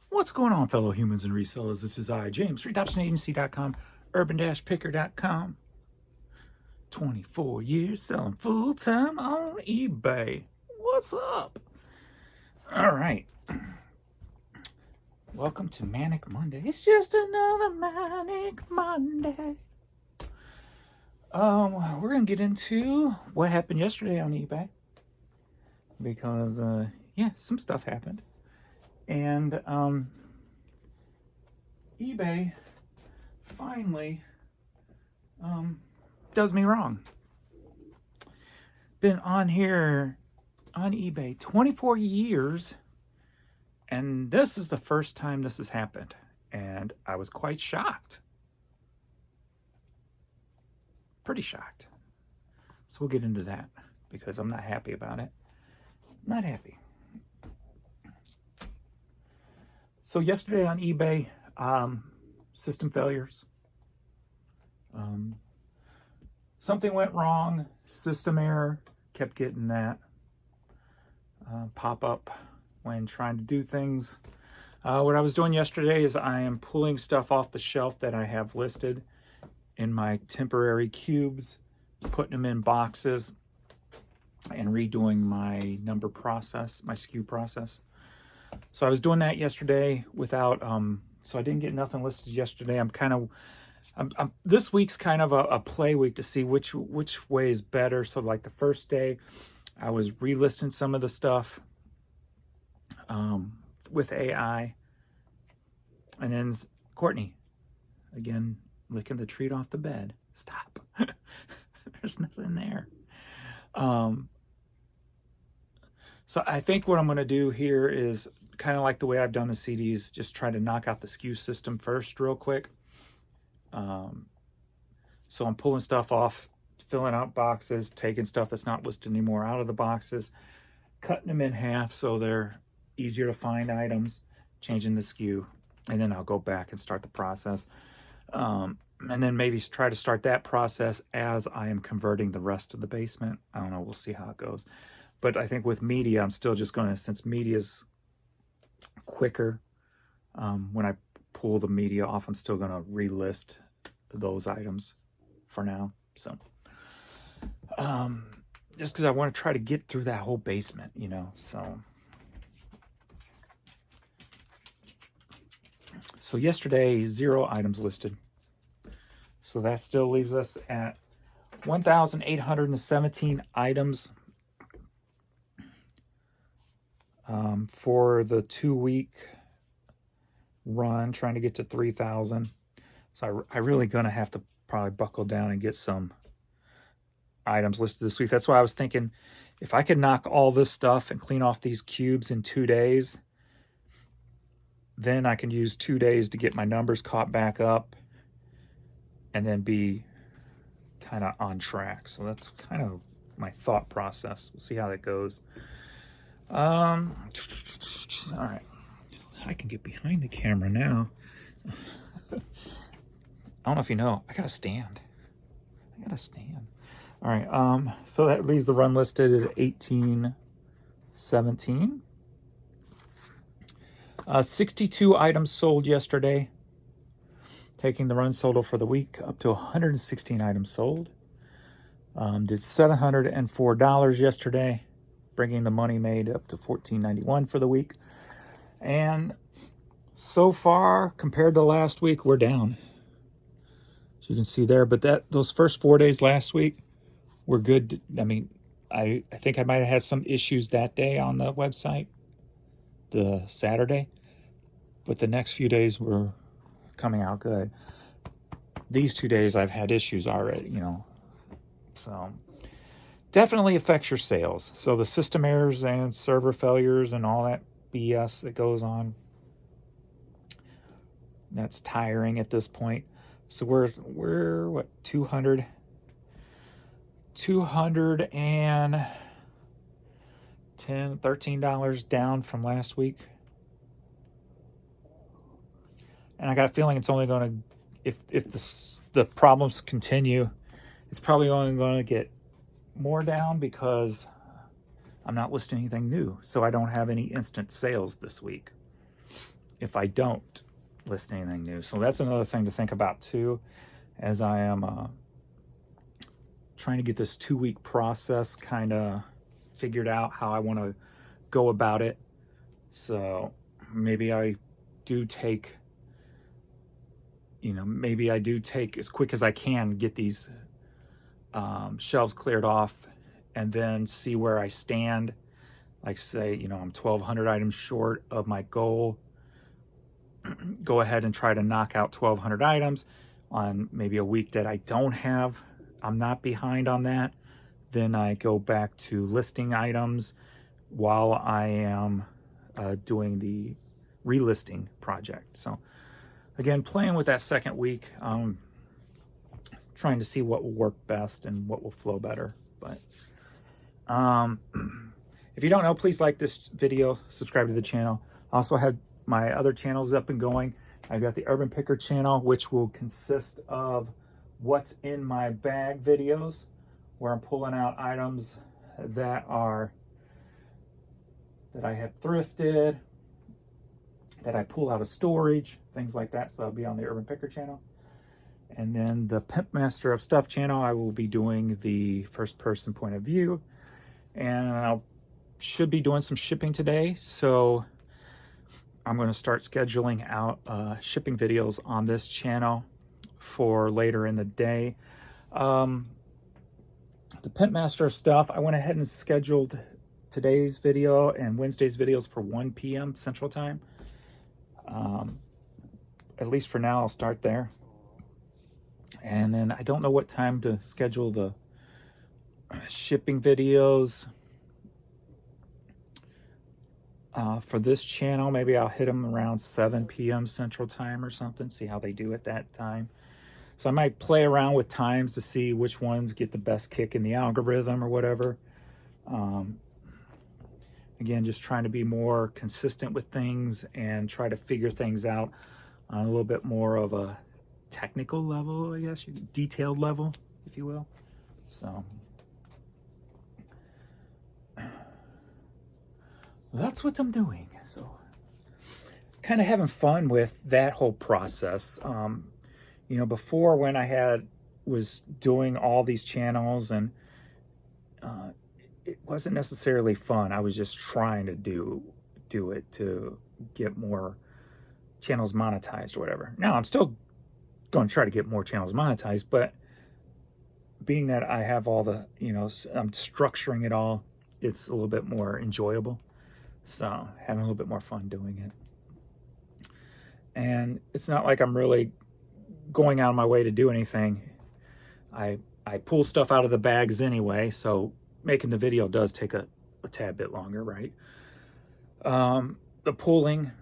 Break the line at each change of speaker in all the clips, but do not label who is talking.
What's going on, fellow humans and resellers? This is I, James, streetoptionagency.com, urban-picker.com. 24 years selling full-time on eBay. What's up? All right. Welcome to Manic Monday. It's just another Manic Monday. We're going to get into what happened yesterday on eBay. Because, some stuff happened. And, eBay finally does me wrong. Been on here on eBay 24 years, and this is the first time this has happened, and I was quite shocked. Pretty shocked. So we'll get into that because I'm not happy about it. Not happy. So yesterday on eBay, system failures. Something went wrong, system error, kept getting that pop up when trying to do things. What I was doing yesterday is I am pulling stuff off the shelf that I have listed in my temporary cubes, putting them in boxes, and redoing my number process, my SKU process. So I was doing that yesterday without, so I didn't get nothing listed yesterday. This week's kind of a play week to see which way is better. So like the first day, I was relisting some of the stuff with AI. And then Courtney, again, licking the treat off the bed. Stop. There's nothing there. So I think what I'm going to do here is kind of like the way I've done the CDs, just try to knock out the SKU system first real quick. So I'm pulling stuff off, filling out boxes, taking stuff that's not listed anymore out of the boxes, cutting them in half so they're easier to find items, changing the SKU, and then I'll go back and start the process. And then maybe try to start that process as I am converting the rest of the basement. I don't know, we'll see how it goes. But I think with media, I'm still just going to, since media's quicker, when I pull the media off, I'm still going to relist those items for now. So, just because I want to try to get through that whole basement, So yesterday, 0 items listed. So that still leaves us at 1,817 items for the 2-week run, trying to get to 3,000. So I really gonna have to probably buckle down and get some items listed this week. That's why I was thinking if I could knock all this stuff and clean off these cubes in 2 days, then I can use 2 days to get my numbers caught back up and then be kind of on track. So that's kind of my thought process. We'll see how that goes. All right. I can get behind the camera now. I don't know if you know, I got a stand. All right. So that leaves the run listed at 1817. 62 items sold yesterday, taking the run total for the week up to 116 items sold. Did $704 yesterday, bringing the money made up to $14.91 for the week. And so far, compared to last week, we're down. As you can see there, but those first 4 days last week were good. I mean, I think I might have had some issues that day on the website, the Saturday, but the next few days were coming out good. These 2 days I've had issues already, so definitely affects your sales. So the system errors and server failures and all that BS that goes on, that's tiring at this point. So we're what, $13 down from last week. And I got a feeling it's only going to, if the problems continue, it's probably only going to get more down because I'm not listing anything new. So I don't have any instant sales this week. if I don't list anything new. So that's another thing to think about too, as I am trying to get this 2-week process kind of figured out, how I want to go about it. So maybe I do take, maybe I do take as quick as I can, get these shelves cleared off, and then see where I stand. Like say, I'm 1,200 items short of my goal. Go ahead and try to knock out 1,200 items on maybe a week that I don't have. I'm not behind on that. Then I go back to listing items while I am doing the relisting project. So again, playing with that second week, trying to see what will work best and what will flow better. But if you don't know, please like this video, subscribe to the channel. I also have my other channels up and going. I've got the Urban Picker channel, which will consist of what's in my bag videos, where I'm pulling out items that I have thrifted, that I pull out of storage, things like that. So I'll be on the Urban Picker channel. And then the Pimp Master of Stuff channel, I will be doing the first person point of view. And I should be doing some shipping today. So I'm going to start scheduling out shipping videos on this channel for later in the day. The Pimp Master of Stuff, I went ahead and scheduled today's video and Wednesday's videos for 1 p.m. Central Time. At least for now, I'll start there. And then I don't know what time to schedule the shipping videos for this channel. Maybe I'll hit them around 7 p.m. Central Time or something, see how they do at that time. So I might play around with times to see which ones get the best kick in the algorithm or whatever. Again, just trying to be more consistent with things and try to figure things out on a little bit more of a technical level, I guess, detailed level, if you will. So that's what I'm doing. So kind of having fun with that whole process. Before, when I was doing all these channels, and it wasn't necessarily fun. I was just trying to do it to get more channels monetized or whatever. Now I'm still going to try to get more channels monetized, but being that I have all the, I'm structuring it all, it's a little bit more enjoyable. So having a little bit more fun doing it. And it's not like I'm really going out of my way to do anything. I pull stuff out of the bags anyway, so making the video does take a tad bit longer, right? The pulling,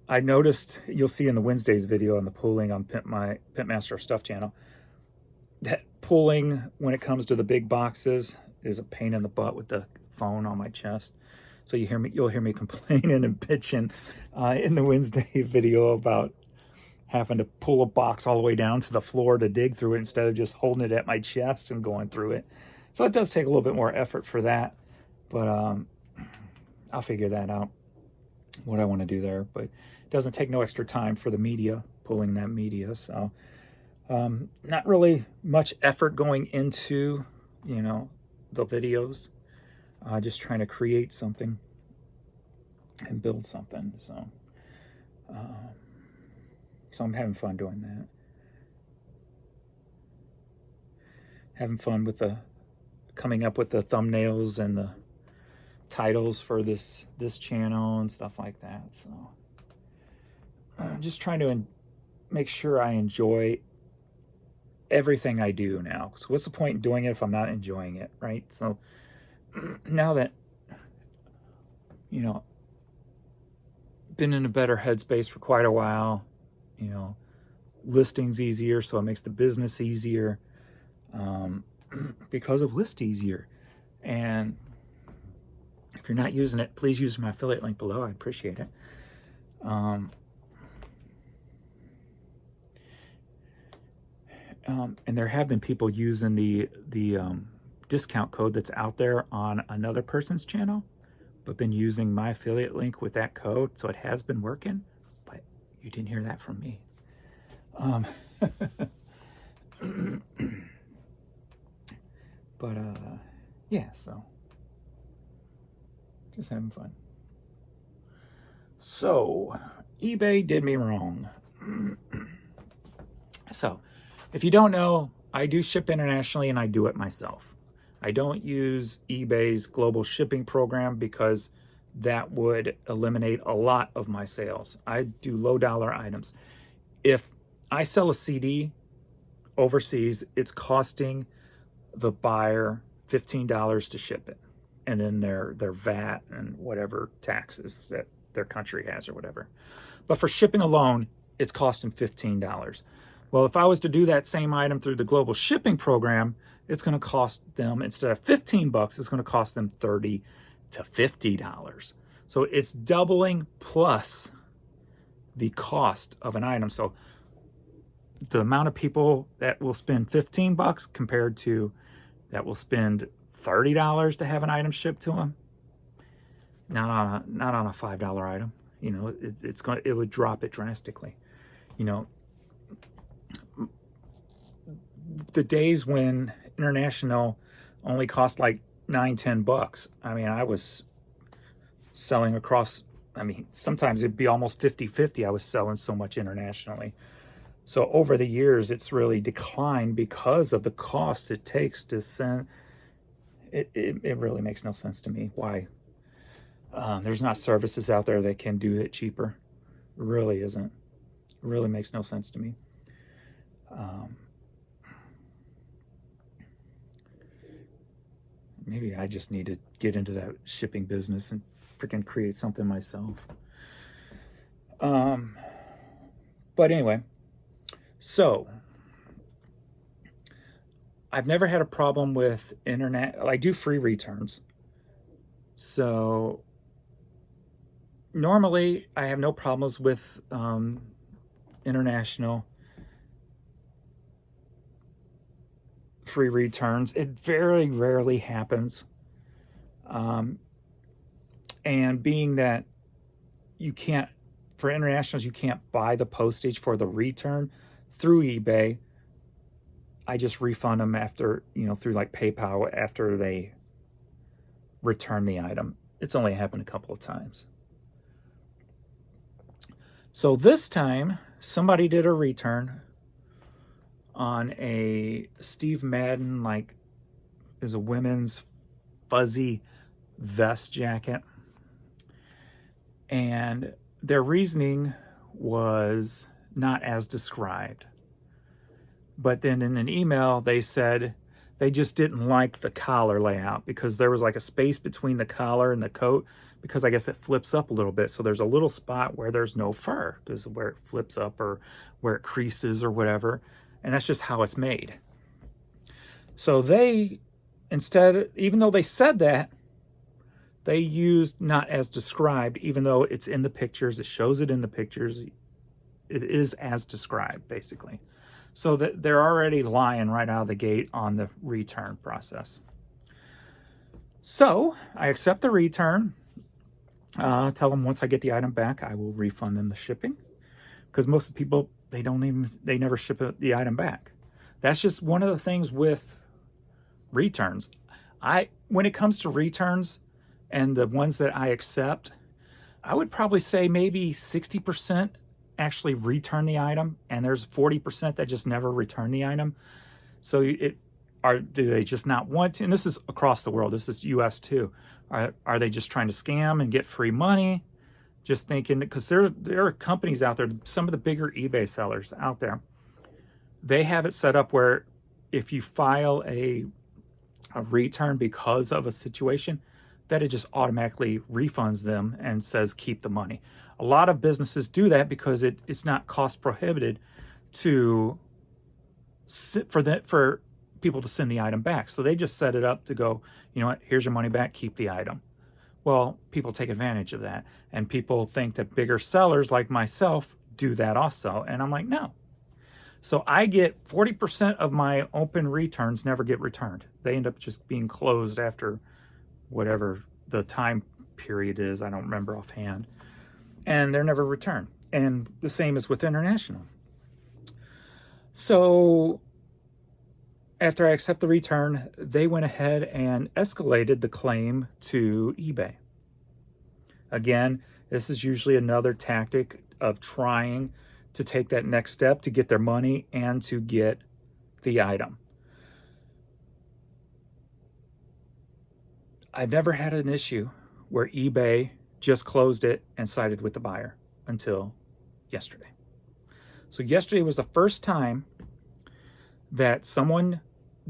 I noticed, you'll see in the Wednesday's video on the pulling on Pimp Master of Stuff channel, that pulling when it comes to the big boxes is a pain in the butt with the phone on my chest. So you'll hear me complaining and bitching in the Wednesday video about having to pull a box all the way down to the floor to dig through it instead of just holding it at my chest and going through it. So it does take a little bit more effort for that, but I'll figure that out, what I want to do there. But it doesn't take no extra time for the media, pulling that media. So not really much effort going into, the videos. Just trying to create something and build something. So I'm having fun doing that. Having fun with coming up with the thumbnails and the titles for this channel and stuff like that. So I'm just trying to make sure I enjoy everything I do now. So what's the point in doing it if I'm not enjoying it, right? So now that, been in a better headspace for quite a while, listing's easier, so it makes the business easier because of List Easier. And if you're not using it, please use my affiliate link below. I'd appreciate it. And there have been people using the discount code that's out there on another person's channel, but been using my affiliate link with that code, so it has been working. You didn't hear that from me. But yeah, so just having fun. So eBay did me wrong. So if you don't know, I do ship internationally and I do it myself. I don't use eBay's global shipping program because that would eliminate a lot of my sales. I do low dollar items. If I sell a CD overseas, it's costing the buyer $15 to ship it, and then their VAT and whatever taxes that their country has or whatever. But for shipping alone, it's costing $15. Well, if I was to do that same item through the global shipping program, it's going to cost them, instead of $15, it's going to cost them $30 to $50. So it's doubling plus the cost of an item. So the amount of people that will spend $15 compared to that will spend $30 to have an item shipped to them, not on a $5 item. You know, it would drop it drastically. You know, the days when international only cost like $9-10, I mean, I was selling across, I mean, sometimes it'd be almost 50-50. I was selling so much internationally. So over the years, it's really declined because of the cost it takes to send. It really makes no sense to me why there's not services out there that can do it cheaper. It really isn't. It really makes no sense to me. Maybe I just need to get into that shipping business and freaking create something myself. But anyway, so I've never had a problem with internet. I do free returns. So normally I have no problems with international free returns. It very rarely happens. And being that you can't, for internationals, you can't buy the postage for the return through eBay, I just refund them after, you know, through like PayPal after they return the item. It's only happened a couple of times. So this time, somebody did a return on a Steve Madden, like, is a women's fuzzy vest jacket. And their reasoning was not as described. But then in an email, they said they just didn't like the collar layout because there was like a space between the collar and the coat, because I guess it flips up a little bit. So there's a little spot where there's no fur, because where it flips up or where it creases or whatever. And that's just how it's made. So they, instead, even though they said that, they used not as described, even though it's in the pictures, it shows it in the pictures. It is as described, basically. So that they're already lying right out of the gate on the return process. So I accept the return. Tell them once I get the item back, I will refund them the shipping. Because most of the people, they never ship the item back. That's just one of the things with returns. When it comes to returns and the ones that I accept, I would probably say maybe 60% actually return the item, and there's 40% that just never return the item. So do they just not want to? And this is across the world. This is US too. Are they just trying to scam and get free money? Just thinking, because there are companies out there, some of the bigger eBay sellers out there, they have it set up where if you file a return because of a situation, that it just automatically refunds them and says keep the money. A lot of businesses do that because it's not cost prohibited for people to send the item back. So they just set it up to go, you know what, here's your money back, keep the item. Well, people take advantage of that. And people think that bigger sellers like myself do that also. And I'm like, no. So I get 40% of my open returns never get returned. They end up just being closed after whatever the time period is. I don't remember offhand. And they're never returned. And the same is with international. So after I accept the return, they went ahead and escalated the claim to eBay. Again, this is usually another tactic of trying to take that next step to get their money and to get the item. I've never had an issue where eBay just closed it and sided with the buyer until yesterday. So yesterday was the first time that someone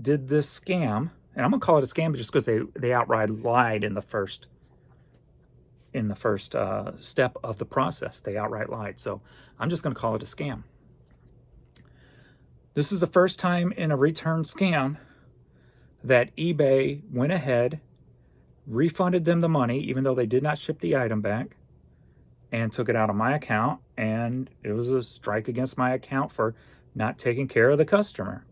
did this scam, and I'm gonna call it a scam just because they outright lied in the first step of the process. They outright lied. So I'm just gonna call it a scam. This is the first time in a return scam that eBay went ahead, refunded them the money, even though they did not ship the item back, and took it out of my account, and it was a strike against my account for not taking care of the customer.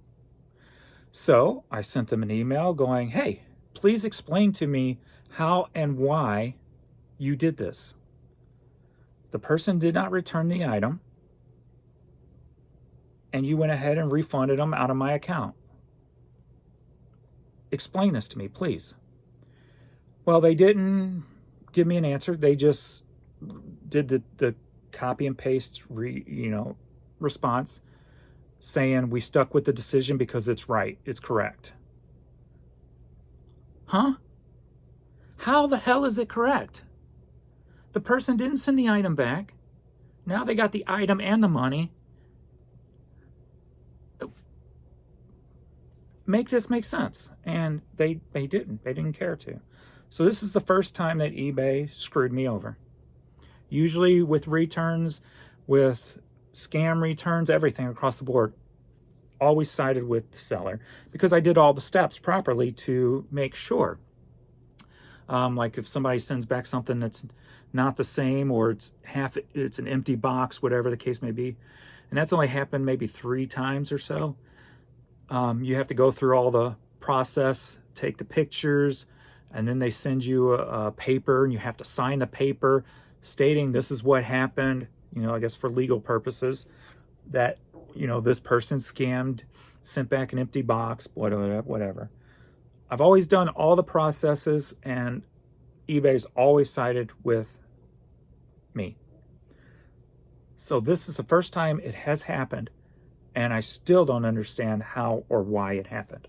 So I sent them an email going, hey, please explain to me how and why you did this. The person did not return the item, and you went ahead and refunded them out of my account. Explain this to me, please. Well, they didn't give me an answer. They just did the copy and paste response saying we stuck with the decision because it's right, it's correct. Huh? How the hell is it correct? The person didn't send the item back. Now they got the item and the money. Make this make sense. And they didn't. They didn't care to. So this is the first time that eBay screwed me over. Usually with returns, with scam returns, everything across the board, always sided with the seller because I did all the steps properly to make sure. Like if somebody sends back something that's not the same, or it's an empty box, whatever the case may be, and that's only happened maybe 3 times or so. You have to go through all the process, take the pictures, and then they send you a paper, and you have to sign the paper stating this is what happened, I guess for legal purposes, that, this person scammed, sent back an empty box, whatever. I've always done all the processes, and eBay's always sided with me. So this is the first time it has happened, and I still don't understand how or why it happened.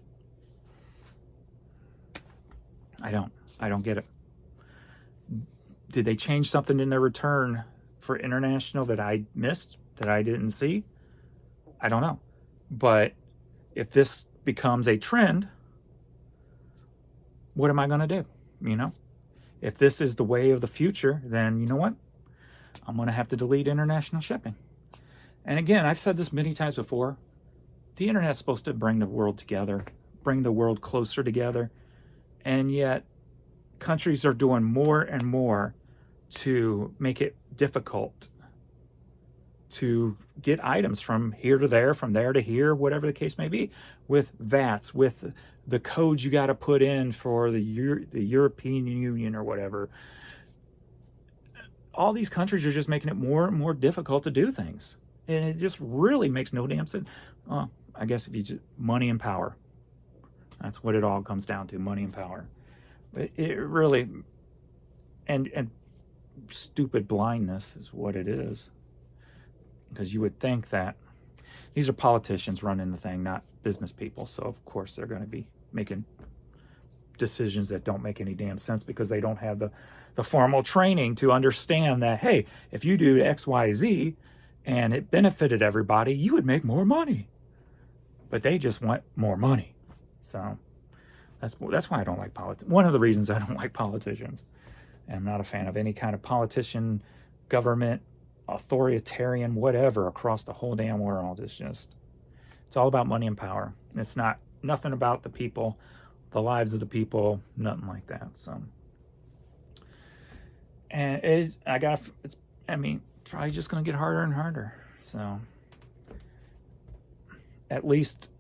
I don't get it. Did they change something in their return for international that I missed, that I didn't see? I don't know. But if this becomes a trend, what am I going to do? If this is the way of the future, then you know what? I'm going to have to delete international shipping. And again, I've said this many times before. The internet's supposed to bring the world together, bring the world closer together. And yet countries are doing more and more to make it difficult to get items from here to there, from there to here, whatever the case may be, with VATs, with the codes you got to put in for the European Union or whatever. All these countries are just making it more and more difficult to do things. And it just really makes no damn sense. I guess if you just, money and power. That's what it all comes down to, money and power. But it really, and stupid blindness is what it is. Because you would think that these are politicians running the thing, not business people. So of course they're going to be making decisions that don't make any damn sense because they don't have the formal training to understand that, hey, if you do X, Y, Z and it benefited everybody, you would make more money. But they just want more money. So that's why I don't like politics. One of the reasons I don't like politicians. And I'm not a fan of any kind of politician, government, authoritarian, whatever, across the whole damn world. It's all about money and power. It's nothing about the people, the lives of the people, nothing like that. So, and it's probably just going to get harder and harder. So, at least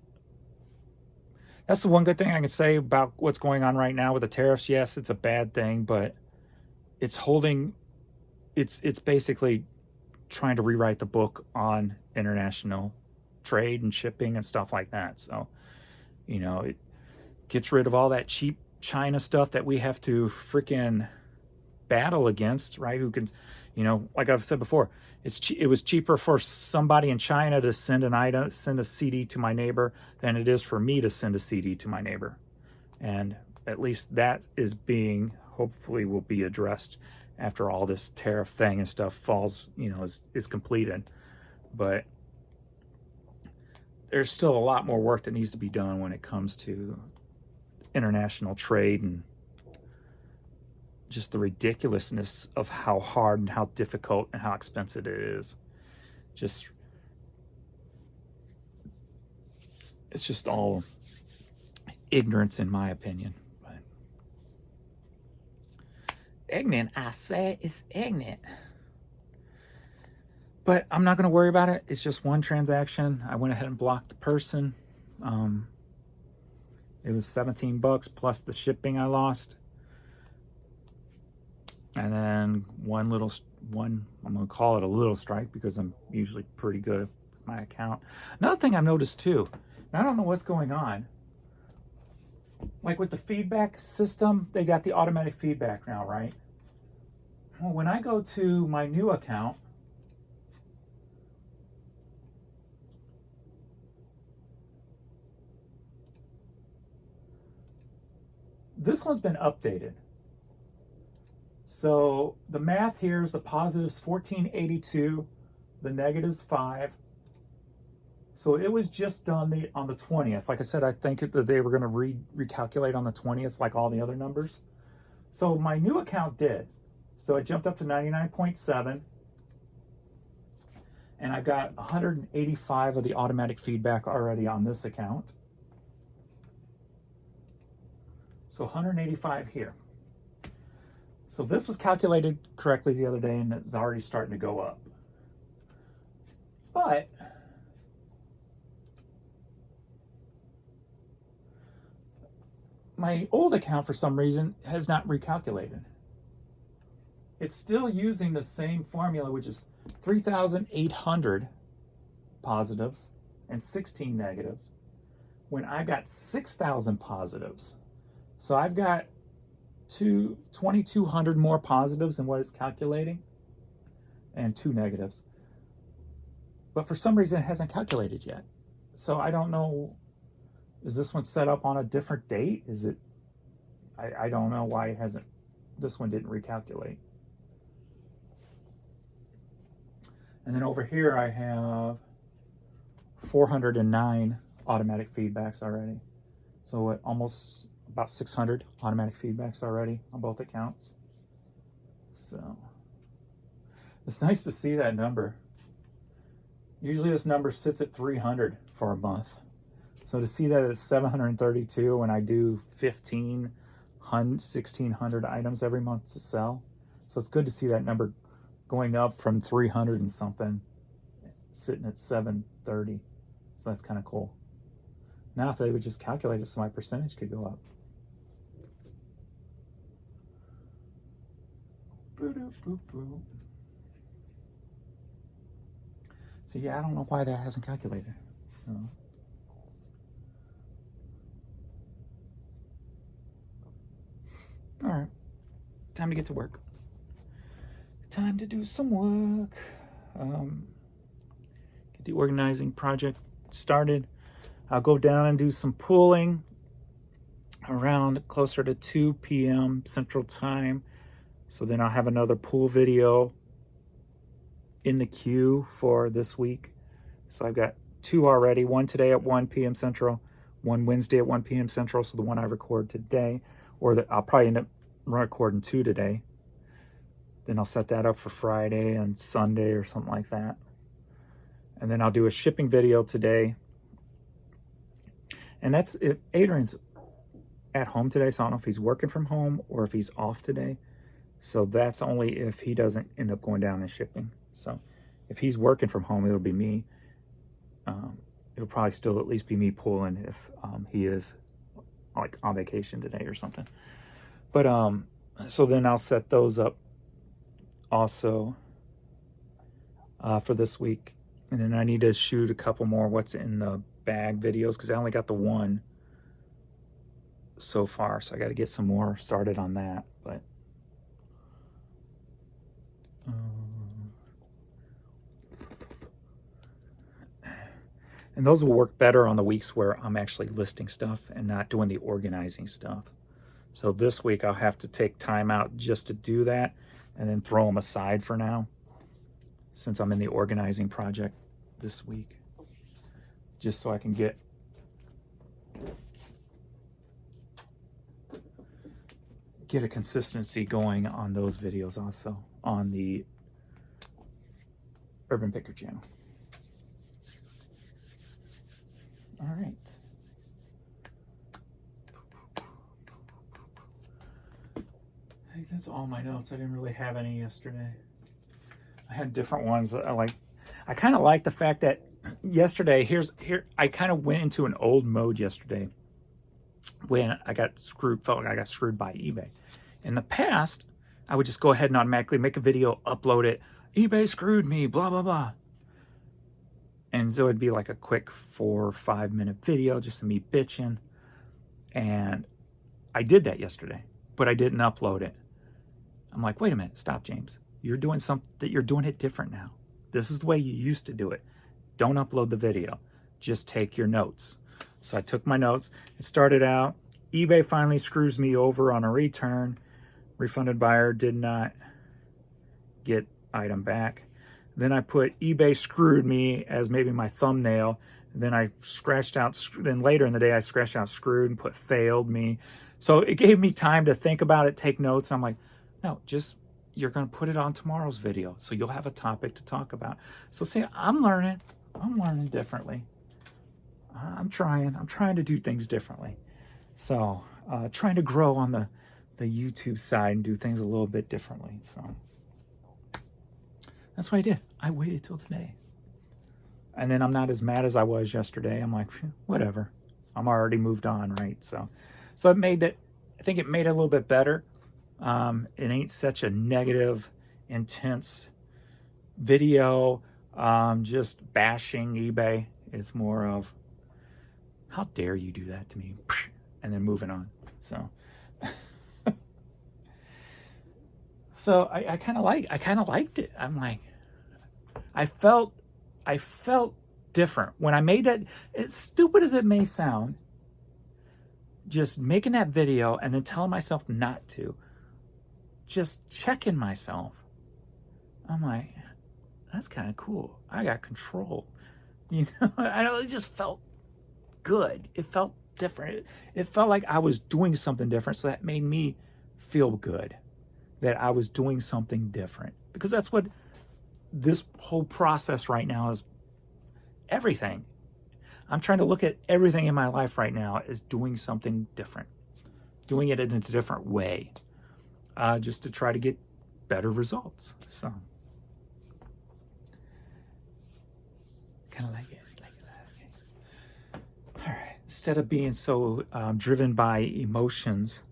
that's the one good thing I can say about what's going on right now with the tariffs. Yes, it's a bad thing, but it's basically trying to rewrite the book on international trade and shipping and stuff like that. So, it gets rid of all that cheap China stuff that we have to freaking battle against, right? Who can, like I've said before, it was cheaper for somebody in China to send a CD to my neighbor than it is for me to send a CD to my neighbor. And at least that is hopefully will be addressed after all this tariff thing and stuff falls, is completed. But there's still a lot more work that needs to be done when it comes to international trade and just the ridiculousness of how hard and how difficult and how expensive it is. It's just all ignorance, in my opinion. But ignorant, I say, it's ignorant. But I'm not going to worry about it. It's just one transaction. I went ahead and blocked the person. It was $17 plus the shipping I lost. And then one, I'm going to call it a little strike because I'm usually pretty good with my account. Another thing I've noticed too, and I don't know what's going on, like with the feedback system, they got the automatic feedback now, right? Well, when I go to my new account, this one's been updated. So the math here is the positives 1482, the negatives 5. So it was just done on the 20th. Like I said, I think that they were going to recalculate on the 20th like all the other numbers. So my new account did. So it jumped up to 99.7. And I've got 185 of the automatic feedback already on this account. So 185 here. So this was calculated correctly the other day, and it's already starting to go up. But my old account, for some reason, has not recalculated. It's still using the same formula, which is 3,800 positives and 16 negatives, when I've got 6,000 positives. So I've got 2,200 more positives than what it's calculating, and 2 negatives. But for some reason, it hasn't calculated yet. So I don't know, is this one set up on a different date? Is it, I don't know why it hasn't, this one didn't recalculate. And then over here, I have 409 automatic feedbacks already. So almost about 600 automatic feedbacks already on both accounts. So it's nice to see that number. Usually this number sits at 300 for a month. So to see that it's 732 when I do 1,600 items every month to sell. So it's good to see that number going up from 300 and something, sitting at 730. So that's kind of cool. Now if they would just calculate it so my percentage could go up. So yeah, I don't know why that hasn't calculated. So all right, time to get to work. Time to do some work. Get the organizing project started. I'll go down and do some pooling around closer to 2 p.m. Central Time. So then I'll have another pool video in the queue for this week. So I've got 2 already, one today at 1 p.m. Central, one Wednesday at 1 p.m. Central, so the one I record today, or I'll probably end up recording 2 today. Then I'll set that up for Friday and Sunday or something like that. And then I'll do a shipping video today. And that's if Adrian's at home today, so I don't know if he's working from home or if he's off today. So that's only if he doesn't end up going down and shipping. So if he's working from home, it'll be me. It'll probably still at least be me pulling if he is like on vacation today or something. But so then I'll set those up also for this week. And then I need to shoot a couple more what's in the bag videos because I only got the one so far. So I got to get some more started on that. But and those will work better on the weeks where I'm actually listing stuff and not doing the organizing stuff. So this week I'll have to take time out just to do that and then throw them aside for now since I'm in the organizing project this week, just so I can get a consistency going on those videos also on the Urban Picker channel. All right. I think that's all my notes. I didn't really have any yesterday. I had different ones that I kind of like the fact that yesterday, I kind of went into an old mode yesterday when I felt like I got screwed by eBay. In the past, I would just go ahead and automatically make a video, upload it. eBay screwed me, blah, blah, blah. And so it'd be like a quick 4 or 5 minute video just of me bitching. And I did that yesterday, but I didn't upload it. I'm like, wait a minute, stop, James. You're doing it different now. This is the way you used to do it. Don't upload the video. Just take your notes. So I took my notes. It started out, eBay finally screws me over on a return. Refunded buyer did not get item back. Then I put eBay screwed me as maybe my thumbnail. Then I scratched out, then later in the day I scratched out screwed and put failed me. So it gave me time to think about it, take notes. I'm like, no, you're going to put it on tomorrow's video. So you'll have a topic to talk about. So see, I'm learning differently. I'm trying to do things differently. So trying to grow on the YouTube side and do things a little bit differently. So that's what I did. I waited till today. And then I'm not as mad as I was yesterday. I'm like, whatever. I'm already moved on, right? So I think it made it a little bit better. It ain't such a negative, intense video, just bashing eBay. It's more of, how dare you do that to me? And then moving on. So I kind of liked it. I'm like, I felt different when I made that. As stupid as it may sound, just making that video and then telling myself not to, just checking myself. I'm like, that's kind of cool. I got control. It just felt good. It felt different. It felt like I was doing something different. So that made me feel good that I was doing something different, because that's what this whole process right now is. Everything. I'm trying to look at everything in my life right now as doing something different, doing it in a different way, just to try to get better results. So kind of like it. All right. Instead of being so driven by emotions,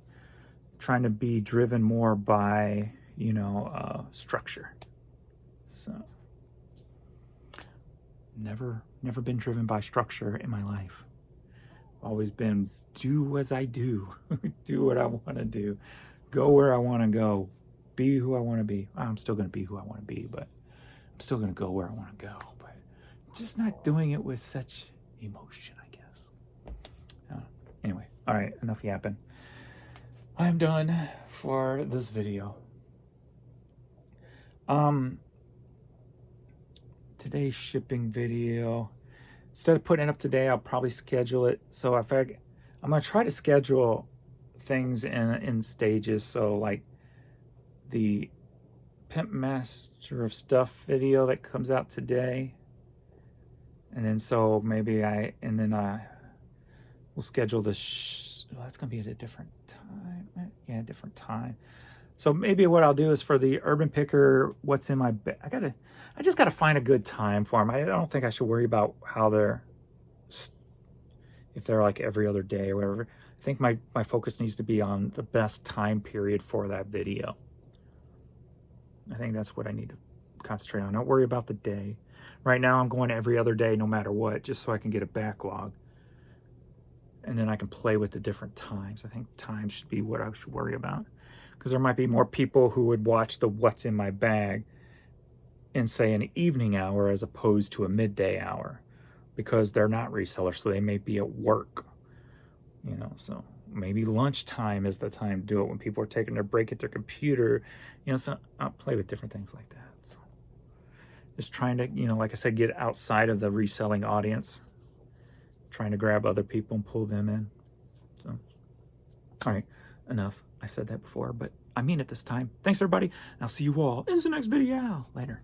trying to be driven more by, structure. So never been driven by structure in my life. Always been do as I do, do what I want to do, go where I want to go, be who I want to be. I'm still going to be who I want to be, but I'm still going to go where I want to go, but just not doing it with such emotion, I guess. Anyway, all right, enough yapping. I'm done for this video. Today's shipping video, instead of putting it up today, I'll probably schedule it. So I'm going to try to schedule things in stages. So like the Pimp Master of Stuff video that comes out today. And then so maybe we'll schedule this. That's going to be at a different time. Yeah, different time. So maybe what I'll do is for the Urban Picker, what's in my bag. I just got to find a good time for them. I don't think I should worry about if they're like every other day or whatever. I think my focus needs to be on the best time period for that video. I think that's what I need to concentrate on. Don't worry about the day. Right now I'm going every other day no matter what, just so I can get a backlog. And then I can play with the different times. I think time should be what I should worry about. Because there might be more people who would watch the what's in my bag in, say, an evening hour as opposed to a midday hour. Because they're not resellers, so they may be at work. You know, so maybe lunchtime is the time to do it when people are taking their break at their computer. You know, so I'll play with different things like that. So just trying to, you know, like I said, get outside of the reselling audience. Trying to grab other people and pull them in. So, all right, enough. I've said that before, but I mean it this time. Thanks, everybody. And I'll see you all in the next video. Later.